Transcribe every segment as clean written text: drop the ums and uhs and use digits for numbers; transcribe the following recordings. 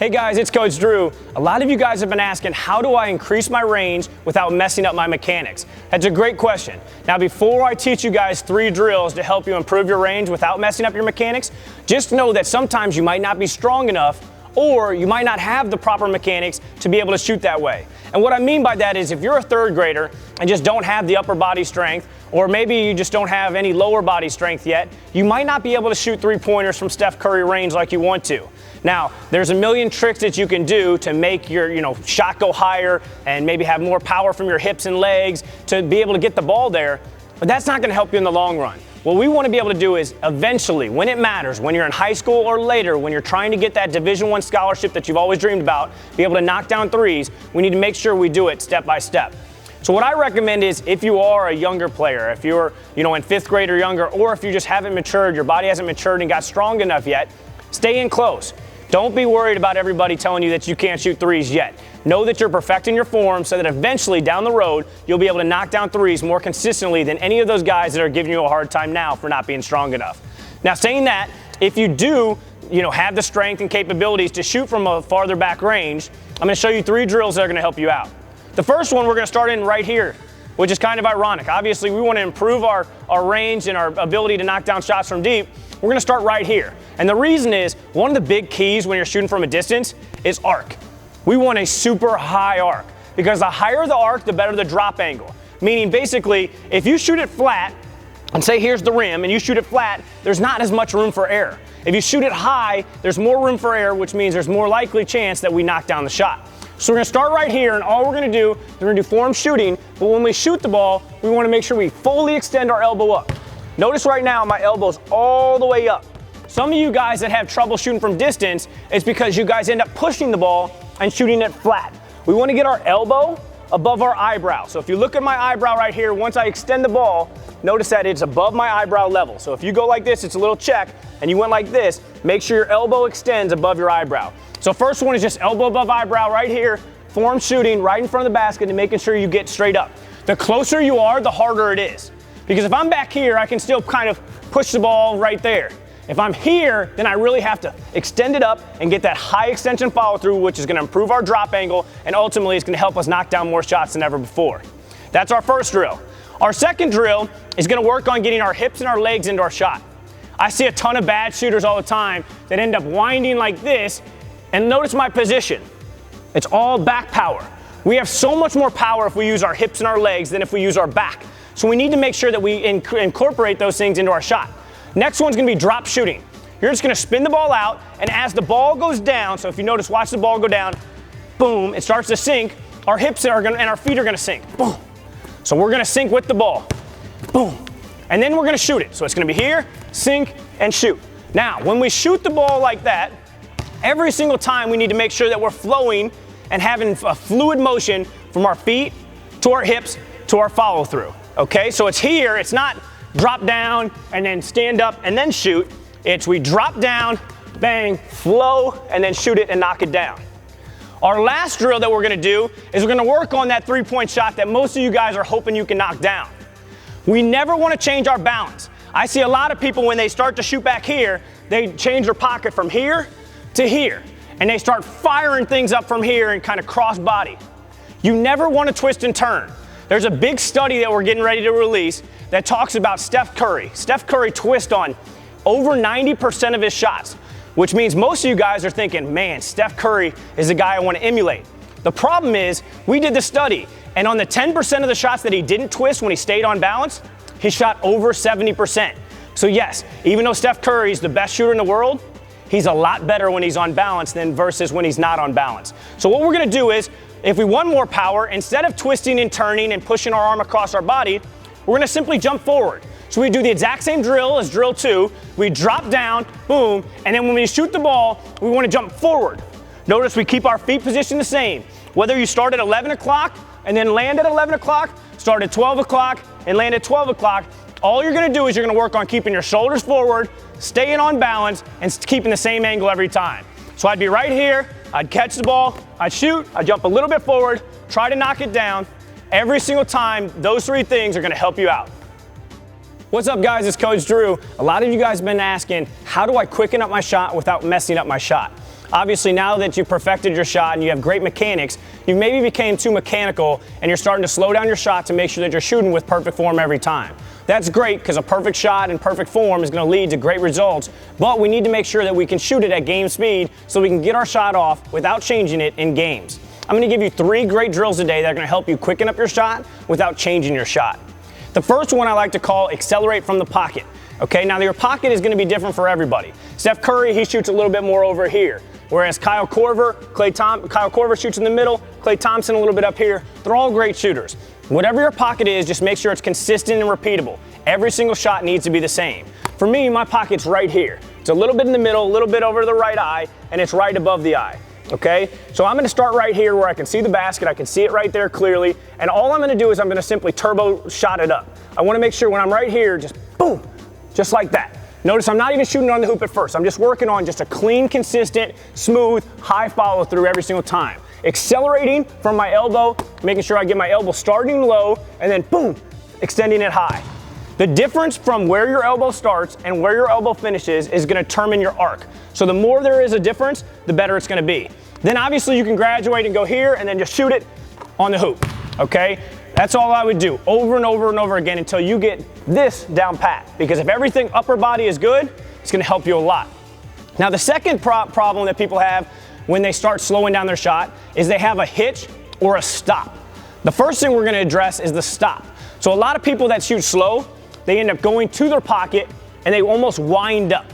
Hey guys, it's Coach Drew. A lot of you guys have been asking, how do I increase my range without messing up my mechanics? That's a great question. Now, before I teach you guys 3 drills to help you improve your range without messing up your mechanics, just know that sometimes you might not be strong enough or you might not have the proper mechanics to be able to shoot that way. And what I mean by that is if you're a 3rd grader and just don't have the upper body strength, or maybe you just don't have any lower body strength yet, you might not be able to shoot 3-pointers from Steph Curry range like you want to. Now, there's a million tricks that you can do to make your shot go higher and maybe have more power from your hips and legs to be able to get the ball there, but that's not gonna help you in the long run. What we wanna be able to do is eventually, when it matters, when you're in high school or later, when you're trying to get that Division I scholarship that you've always dreamed about, be able to knock down threes, we need to make sure we do it step by step. So what I recommend is if you are a younger player, if you're in 5th grade or younger, or if you just haven't matured, your body hasn't matured and got strong enough yet, stay in close. Don't be worried about everybody telling you that you can't shoot threes yet. Know that you're perfecting your form so that eventually down the road, you'll be able to knock down threes more consistently than any of those guys that are giving you a hard time now for not being strong enough. Now, saying that, if you do have the strength and capabilities to shoot from a farther back range, I'm gonna show you 3 drills that are gonna help you out. The first one we're gonna start in right here, which is kind of ironic. Obviously, we wanna improve our range and our ability to knock down shots from deep. We're gonna start right here. And the reason is, one of the big keys when you're shooting from a distance is arc. We want a super high arc, because the higher the arc, the better the drop angle. Meaning basically, if you shoot it flat, and say here's the rim, and you shoot it flat, there's not as much room for error. If you shoot it high, there's more room for error, which means there's more likely chance that we knock down the shot. So we're gonna start right here, and all we're gonna do, we're gonna do form shooting, but when we shoot the ball, we wanna make sure we fully extend our elbow up. Notice right now, my elbow's all the way up. Some of you guys that have trouble shooting from distance, it's because you guys end up pushing the ball and shooting it flat. We wanna get our elbow above our eyebrow. So if you look at my eyebrow right here, once I extend the ball, notice that it's above my eyebrow level. So if you go like this, it's a little check, and you went like this, make sure your elbow extends above your eyebrow. So first one is just elbow above eyebrow right here, form shooting right in front of the basket and making sure you get straight up. The closer you are, the harder it is. Because if I'm back here, I can still kind of push the ball right there. If I'm here, then I really have to extend it up and get that high extension follow through, which is gonna improve our drop angle and ultimately is gonna help us knock down more shots than ever before. That's our first drill. Our second drill is gonna work on getting our hips and our legs into our shot. I see a ton of bad shooters all the time that end up winding like this, and notice my position. It's all back power. We have so much more power if we use our hips and our legs than if we use our back. So we need to make sure that we incorporate those things into our shot. Next one's gonna be drop shooting. You're just gonna spin the ball out, and as the ball goes down, so if you notice, watch the ball go down, boom, it starts to sink, our hips and our feet are gonna sink, boom. So we're gonna sink with the ball, boom. And then we're gonna shoot it. So it's gonna be here, sink, and shoot. Now, when we shoot the ball like that, every single time we need to make sure that we're flowing and having a fluid motion from our feet to our hips to our follow through. Okay, so it's here, it's not drop down and then stand up and then shoot. It's we drop down, bang, flow, and then shoot it and knock it down. Our last drill that we're gonna do is we're gonna work on that 3-point shot that most of you guys are hoping you can knock down. We never wanna change our balance. I see a lot of people when they start to shoot back here, they change their pocket from here to here, and they start firing things up from here and kind of cross body. You never wanna twist and turn. There's a big study that we're getting ready to release that talks about Steph Curry. Steph Curry twists on over 90% of his shots, which means most of you guys are thinking, man, Steph Curry is the guy I want to emulate. The problem is, we did the study, and on the 10% of the shots that he didn't twist when he stayed on balance, he shot over 70%. So yes, even though Steph Curry is the best shooter in the world, he's a lot better when he's on balance than versus when he's not on balance. So what we're gonna do is, if we want more power, instead of twisting and turning and pushing our arm across our body, we're gonna simply jump forward. So we do the exact same drill as drill 2. We drop down, boom, and then when we shoot the ball, we wanna jump forward. Notice we keep our feet positioned the same. Whether you start at 11 o'clock and then land at 11 o'clock, start at 12 o'clock and land at 12 o'clock, all you're gonna do is you're gonna work on keeping your shoulders forward, staying on balance, and keeping the same angle every time. So I'd be right here, I'd catch the ball, I'd shoot, I'd jump a little bit forward, try to knock it down. Every single time, those 3 things are gonna help you out. What's up guys, it's Coach Drew. A lot of you guys have been asking, how do I quicken up my shot without messing up my shot? Obviously, now that you've perfected your shot and you have great mechanics, you maybe became too mechanical and you're starting to slow down your shot to make sure that you're shooting with perfect form every time. That's great because a perfect shot and perfect form is going to lead to great results, but we need to make sure that we can shoot it at game speed so we can get our shot off without changing it in games. I'm going to give you 3 great drills today that are going to help you quicken up your shot without changing your shot. The first one I like to call accelerate from the pocket. Okay, now your pocket is going to be different for everybody. Steph Curry, he shoots a little bit more over here, whereas Kyle Korver shoots in the middle, Klay Thompson a little bit up here. They're all great shooters. Whatever your pocket is, just make sure it's consistent and repeatable. Every single shot needs to be the same. For me, my pocket's right here. It's a little bit in the middle, a little bit over the right eye, and it's right above the eye. Okay, so I'm going to start right here where I can see the basket, I can see it right there clearly, and all I'm going to do is I'm going to simply turbo shot it up. I want to make sure when I'm right here, just boom, just like that. Notice I'm not even shooting on the hoop at first. I'm just working on just a clean, consistent, smooth, high follow through every single time. Accelerating from my elbow, making sure I get my elbow starting low, and then boom, extending it high. The difference from where your elbow starts and where your elbow finishes is going to determine your arc. So the more there is a difference, the better it's going to be. Then obviously you can graduate and go here and then just shoot it on the hoop, okay? That's all I would do over and over and over again until you get this down pat. Because if everything upper body is good, it's going to help you a lot. Now the second problem that people have when they start slowing down their shot is they have a hitch or a stop. The first thing we're going to address is the stop. So a lot of people that shoot slow, they end up going to their pocket and they almost wind up.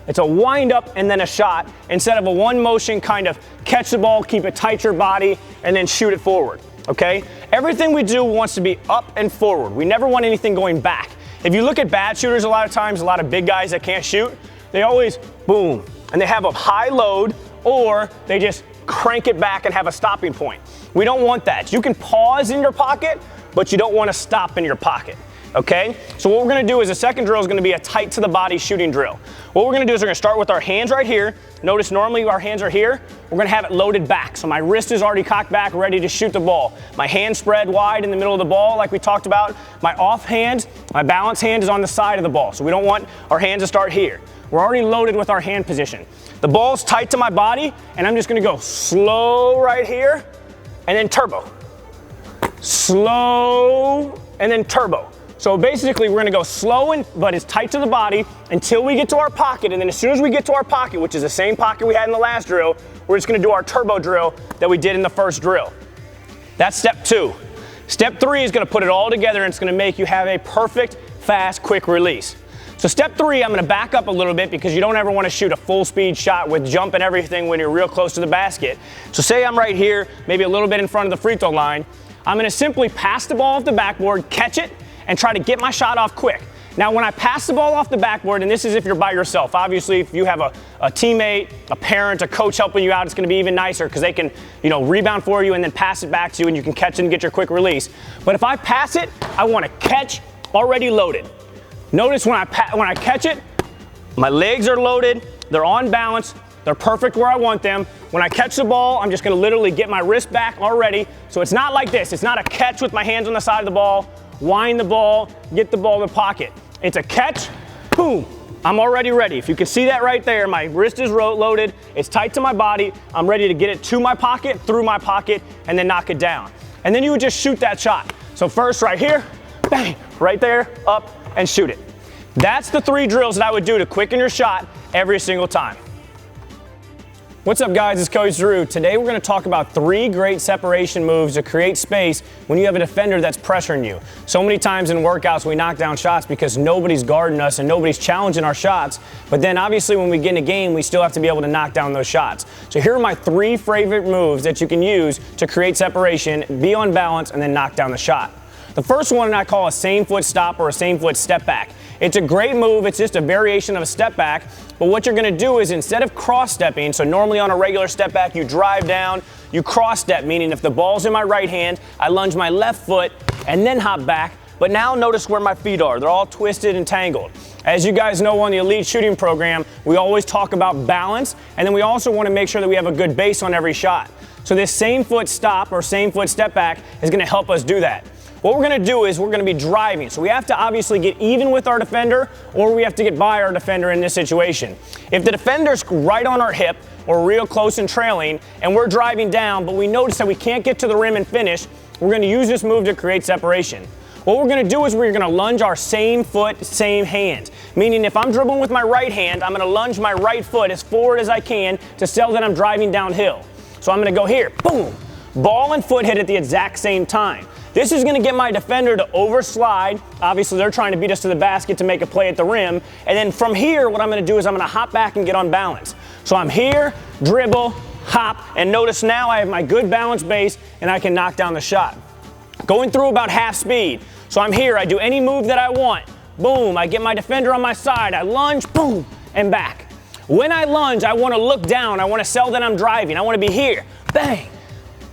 It's a wind up and then a shot instead of a one motion kind of catch the ball, keep it tight to your body, and then shoot it forward, okay? Everything we do wants to be up and forward. We never want anything going back. If you look at bad shooters a lot of times, a lot of big guys that can't shoot, they always boom, and they have a high load or they just crank it back and have a stopping point. We don't want that. You can pause in your pocket, but you don't want to stop in your pocket. Okay, so what we're going to do is the second drill is going to be a tight to the body shooting drill. What we're going to do is we're going to start with our hands right here. Notice normally our hands are here. We're going to have it loaded back. So my wrist is already cocked back, ready to shoot the ball. My hand spread wide in the middle of the ball like we talked about. My off hand, my balance hand is on the side of the ball. So we don't want our hands to start here. We're already loaded with our hand position. The ball's tight to my body and I'm just going to go slow right here and then turbo. Slow and then turbo. So basically we're gonna go slow but it's tight to the body until we get to our pocket, and then as soon as we get to our pocket, which is the same pocket we had in the last drill, we're just gonna do our turbo drill that we did in the first drill. That's step 2. Step 3 is gonna put it all together and it's gonna make you have a perfect, fast, quick release. So step 3, I'm gonna back up a little bit because you don't ever wanna shoot a full speed shot with jump and everything when you're real close to the basket. So say I'm right here, maybe a little bit in front of the free throw line. I'm gonna simply pass the ball off the backboard, catch it, and try to get my shot off quick. Now when I pass the ball off the backboard, and this is if you're by yourself, obviously if you have a teammate, a parent, a coach helping you out, it's gonna be even nicer because they can, rebound for you and then pass it back to you and you can catch it and get your quick release. But if I pass it, I wanna catch already loaded. Notice when I catch it, my legs are loaded, they're on balance, they're perfect where I want them. When I catch the ball, I'm just gonna literally get my wrist back already. So it's not like this, it's not a catch with my hands on the side of the ball, wind the ball, get the ball in the pocket. It's a catch, boom, I'm already ready. If you can see that right there, my wrist is loaded, it's tight to my body, I'm ready to get it to my pocket, through my pocket, and then knock it down. And then you would just shoot that shot. So first right here, bang, right there, up, and shoot it. That's the 3 drills that I would do to quicken your shot every single time. What's up guys, it's Coach Drew. Today we're going to talk about 3 great separation moves to create space when you have a defender that's pressuring you. So many times in workouts we knock down shots because nobody's guarding us and nobody's challenging our shots, but then obviously when we get in a game we still have to be able to knock down those shots. So here are my 3 favorite moves that you can use to create separation, be on balance, and then knock down the shot. The first one I call a same foot stop or a same foot step back. It's a great move, it's just a variation of a step back, but what you're gonna do is instead of cross stepping, so normally on a regular step back you drive down, you cross step, meaning if the ball's in my right hand, I lunge my left foot and then hop back, but now notice where my feet are. They're all twisted and tangled. As you guys know on the Elite Shooting Program, we always talk about balance, and then we also wanna make sure that we have a good base on every shot. So this same foot stop or same foot step back is gonna help us do that. What we're gonna do is we're gonna be driving. So we have to obviously get even with our defender or we have to get by our defender in this situation. If the defender's right on our hip, we're real close and trailing, and we're driving down, but we notice that we can't get to the rim and finish, we're going to use this move to create separation. What we're going to do is we're going to lunge our same foot, same hand. Meaning if I'm dribbling with my right hand, I'm going to lunge my right foot as forward as I can to sell that I'm driving downhill. So I'm going to go here, boom. Ball and foot hit at the exact same time. This is going to get my defender to overslide. Obviously, they're trying to beat us to the basket to make a play at the rim. And then from here, what I'm going to do is I'm going to hop back and get on balance. So I'm here, dribble, hop, and notice now I have my good balance base and I can knock down the shot. Going through about half speed. So I'm here, I do any move that I want. Boom, I get my defender on my side, I lunge, boom, and back. When I lunge, I want to look down, I want to sell that I'm driving, I want to be here, bang.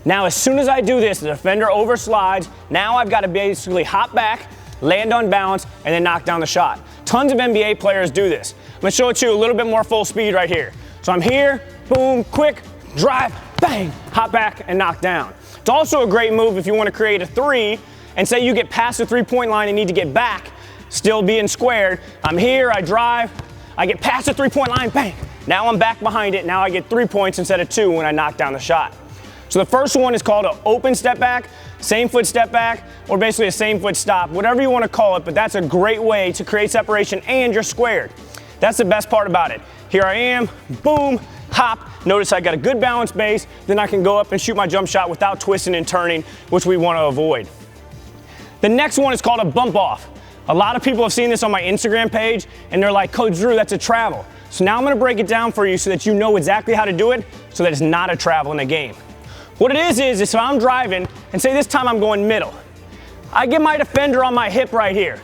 Now, as soon as I do this, the defender overslides. Now I've got to basically hop back, land on balance, and then knock down the shot. Tons of NBA players do this. I'm going to show it to you a little bit more full speed right here. So I'm here, boom, quick, drive, bang, hop back, and knock down. It's also a great move if you want to create a three, and say you get past the three-point line and need to get back, still being squared. I'm here, I drive, I get past the three-point line, bang. Now I'm back behind it. Now I get 3 points instead of 2 when I knock down the shot. So the first one is called an open step back, same foot step back, or basically a same foot stop, whatever you want to call it, but that's a great way to create separation and you're squared. That's the best part about it. Here I am, boom, hop. Notice I got a good balance base, then I can go up and shoot my jump shot without twisting and turning, which we want to avoid. The next one is called a bump off. A lot of people have seen this on my Instagram page and they're like, Coach Drew, that's a travel. So now I'm going to break it down for you so that you know exactly how to do it so that it's not a travel in the game. What it is if I'm driving, and say this time I'm going middle, I get my defender on my hip right here.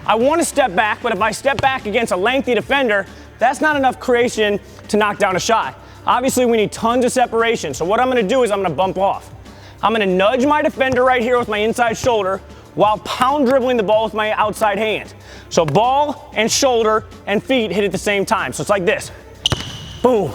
I want to step back, but if I step back against a lengthy defender, that's not enough creation to knock down a shot. Obviously, we need tons of separation, so what I'm going to do is I'm going to bump off. I'm going to nudge my defender right here with my inside shoulder while pound dribbling the ball with my outside hand. So ball and shoulder and feet hit at the same time. So it's like this. Boom.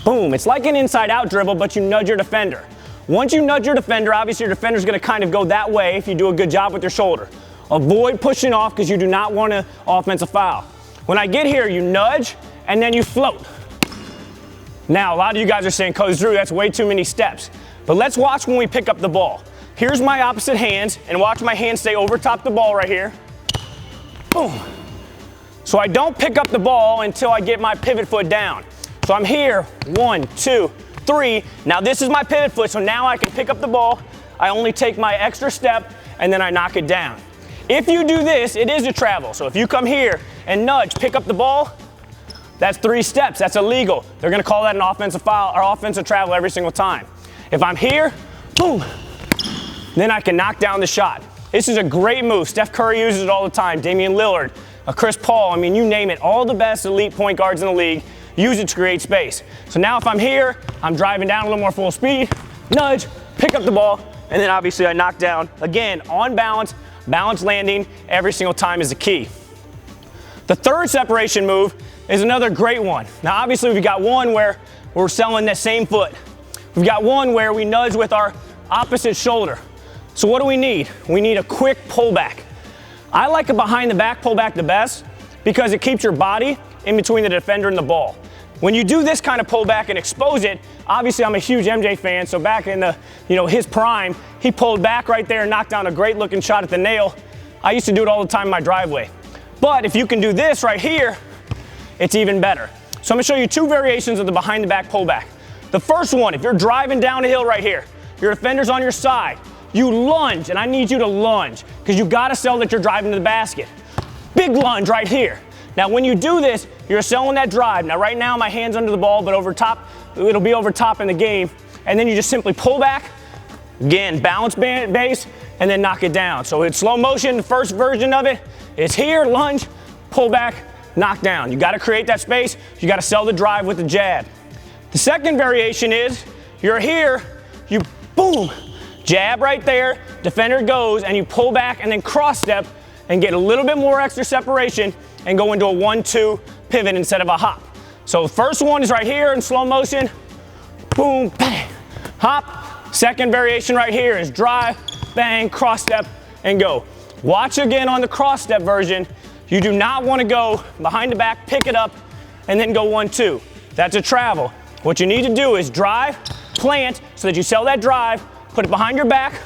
Boom. It's like an inside out dribble, but you nudge your defender. Once you nudge your defender, obviously your defender's going to kind of go that way if you do a good job with your shoulder. Avoid pushing off because you do not want an offensive foul. When I get here, you nudge and then you float. Now, a lot of you guys are saying, Coach Drew, that's way too many steps. But let's watch when we pick up the ball. Here's my opposite hands, and watch my hands stay over top the ball right here. Boom. So I don't pick up the ball until I get my pivot foot down. So I'm here, 1, 2, 3. Now this is my pivot foot, so now I can pick up the ball. I only take my extra step, and then I knock it down. If you do this, it is a travel. So if you come here and nudge, pick up the ball, that's 3 steps. That's illegal. They're going to call that an offensive foul or offensive travel every single time. If I'm here, boom, then I can knock down the shot. This is a great move. Steph Curry uses it all the time. Damian Lillard, Chris Paul, I mean, you name it. All the best elite point guards in the league use it to create space. So now if I'm here, I'm driving down a little more full speed, nudge, pick up the ball, and then obviously I knock down. Again, on balance, balance landing every single time is the key. The third separation move is another great one. Now obviously we've got one where we're selling that same foot. We've got one where we nudge with our opposite shoulder. So what do we need? We need a quick pullback. I like a behind the back pullback the best because it keeps your body in between the defender and the ball. When you do this kind of pullback and expose it, obviously I'm a huge MJ fan, so back in the, his prime, he pulled back right there and knocked down a great looking shot at the nail. I used to do it all the time in my driveway. But if you can do this right here, it's even better. So I'm gonna show you 2 variations of the behind the back pullback. The first one, if you're driving down a hill right here, your defender's on your side, you lunge, and I need you to lunge because you gotta sell that you're driving to the basket. Big lunge right here. Now when you do this, you're selling that drive. Now right now my hand's under the ball, but over top, it'll be over top in the game. And then you just simply pull back, again, balance base, and then knock it down. So in slow motion, the first version of it is here, lunge, pull back, knock down. You gotta create that space. You gotta sell the drive with the jab. The second variation is, you're here, you boom, jab right there, defender goes, and you pull back and then cross step and get a little bit more extra separation and go into a 1-2 pivot instead of a hop. So first one is right here in slow motion, boom, bang, hop. Second variation right here is drive, bang, cross step, and go. Watch again on the cross step version. You do not want to go behind the back, pick it up, and then go 1-2. That's a travel. What you need to do is drive, plant, so that you sell that drive, put it behind your back,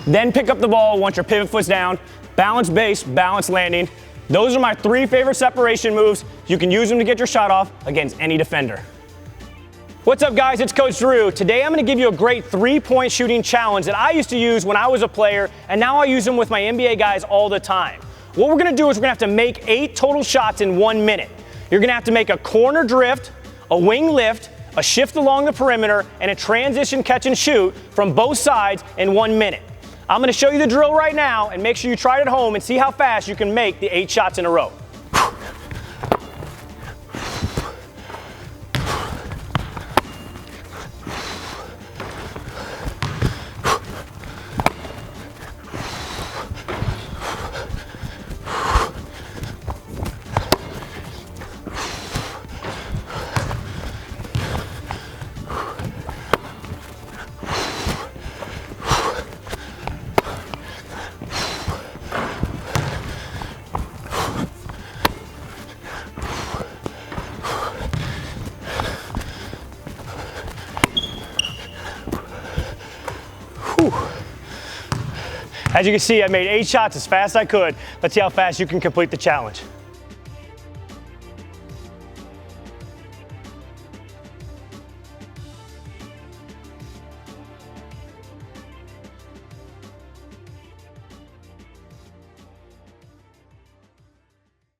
then pick up the ball once your pivot foot's down, balance base, balance landing. Those are my 3 favorite separation moves. You can use them to get your shot off against any defender. What's up guys, it's Coach Drew. Today I'm gonna give you a great 3-point shooting challenge that I used to use when I was a player, and now I use them with my NBA guys all the time. What we're gonna do is we're gonna have to make 8 total shots in 1 minute. You're gonna have to make a corner drift, a wing lift, a shift along the perimeter, and a transition catch and shoot from both sides in 1 minute. I'm gonna show you the drill right now, and make sure you try it at home and see how fast you can make the 8 shots in a row. As you can see, I made 8 shots as fast as I could. Let's see how fast you can complete the challenge.